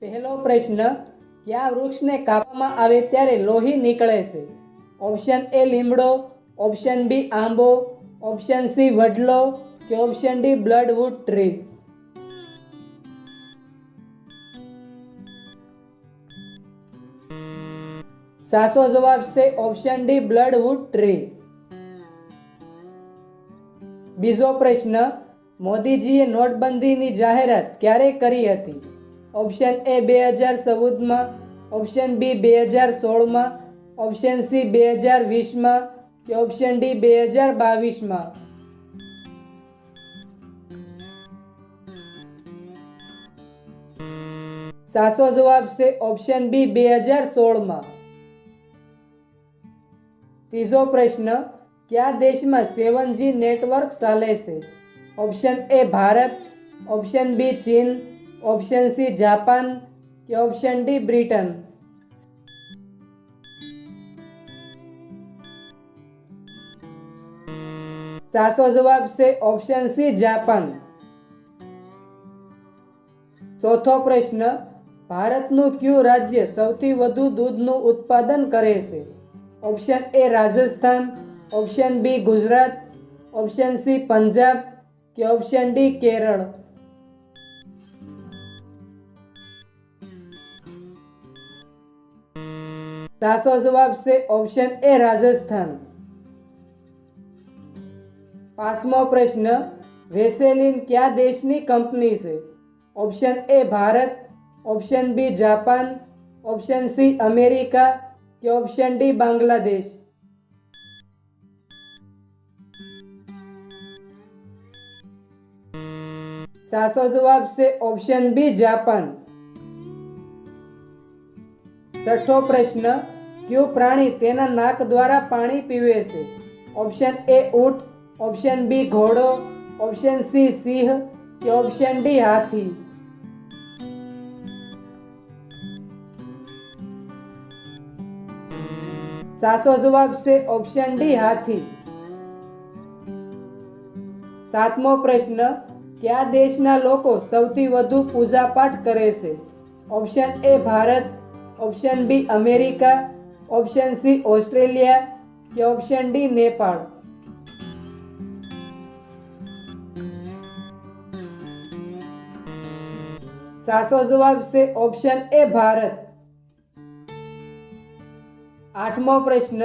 પહેલો પ્રશ્ન, કયા વૃક્ષને કાપવામાં આવે ત્યારે લોહી નીકળે છે? ઓપ્શન એ લીમડો, ઓપ્શન બી આંબો, ઓપ્શન સી વડલો કે ઓપ્શન ડી બ્લડવુડ ટ્રી? સાચો જવાબ છે ઓપ્શન ડી બ્લડવુડ ટ્રી. બીજો પ્રશ્ન, મોદીજીએ નોટબંધીની જાહેરાત ક્યારે કરી હતી? ઓપ્શન એ 2014માં, ઓપ્શન બી 2016માં, ઓપ્શન સી 2020માં કે ઓપ્શન ડી 2022માં? સાચો જવાબ છે ઓપ્શન બી 2016માં. ત્રીજો પ્રશ્ન, કયા દેશમાં 7G નેટવર્ક ચાલે છે? Option A Bharat, option B ચીન, ઓપ્શન સી જાપાન કે ઓપ્શન ડી બ્રિટન? સાચો જવાબ છે ઓપ્શન સી જાપાન. ચોથો પ્રશ્ન, ભારતનું કયું રાજ્ય સૌથી વધુ દૂધનું ઉત્પાદન કરે છે? Option A Rajasthan, option B Gujarat, option C Punjab કે ઓપ્શન ડી કેરળ? સાચો જવાબ છે ઓપ્શન એ રાજસ્થાન. પાંચમો પ્રશ્ન, વેસેલિન કયા દેશની કંપની છે? Option A Bharat, option B Japan, option C America કે ઓપ્શન ડી બાંગ્લાદેશ? સાચો જવાબ છે ઓપ્શન બી જાપાન. છઠ્ઠો પ્રશ્ન, કયું પ્રાણી તેના નાક દ્વારા પાણી પીવે છે? ઓપ્શન એ ઊંટ, ઓપ્શન બી ઘોડો, ઓપ્શન સી સિંહ કે ઓપ્શન ડી હાથી? સાચો જવાબ છે ઓપ્શન ડી હાથી. સાતમો પ્રશ્ન, કયા દેશના લોકો સૌથી વધુ પૂજાપાઠ કરે છે? Option A Bharat, option B America, option C Australia કે ઓપ્શન ડી નેપાળ? સાચો જવાબ છે ઓપ્શન એ ભારત. આઠમો પ્રશ્ન,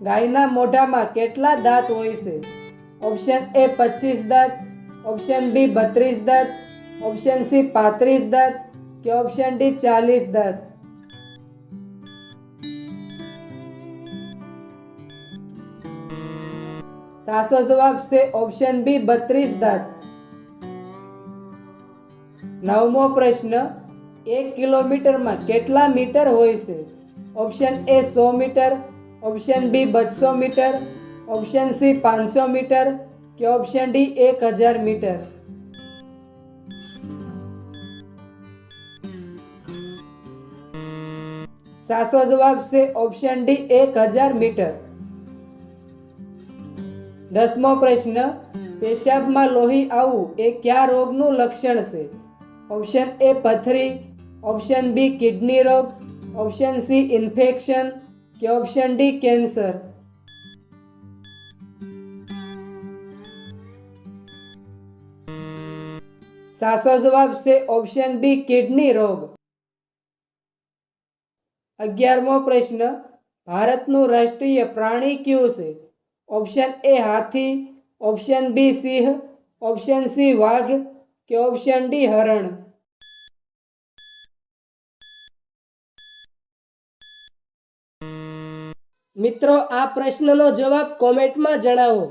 ગાયના મોઢામાં કેટલા દાંત હોય છે? ઓપ્શન એ 25 દાંત, ઓપ્શન બી 32 દાંત, ઓપ્શન સી 35 દાંત કે ઓપ્શન ડી 40 દાંત? સાચો જવાબ છે ઓપ્શન બી 32 દાંત. નવમો પ્રશ્ન, 1 કિલોમીટરમાં કેટલા મીટર હોય છે? Option A 100 metre, option B 200 metre, option C 500 metre કે ઓપ્શન ડી 1000 મીટર? સાચો જવાબ છે ઓપ્શન ડી 1000 મીટર. 10મો પ્રશ્ન, પેશાબમાં લોહી આવવું એ કયા રોગનું લક્ષણ છે? ઓપ્શન એ પથરી, ઓપ્શન બી કિડની રોગ, ઓપ્શન સી ઇન્ફેક્શન કે ઓપ્શન ડી કેન્સર? સાચો જવાબ છે ઓપ્શન બી કિડની રોગ. 11મો પ્રશ્ન, ભારતનું રાષ્ટ્રીય પ્રાણી કયું છે? ઓપ્શન એ હાથી, ઓપ્શન બી સિંહ, ઓપ્શન સી વાઘ કે ઓપ્શન ડી હરણ? મિત્રો, આ પ્રશ્નનો જવાબ કોમેન્ટમાં જણાવો.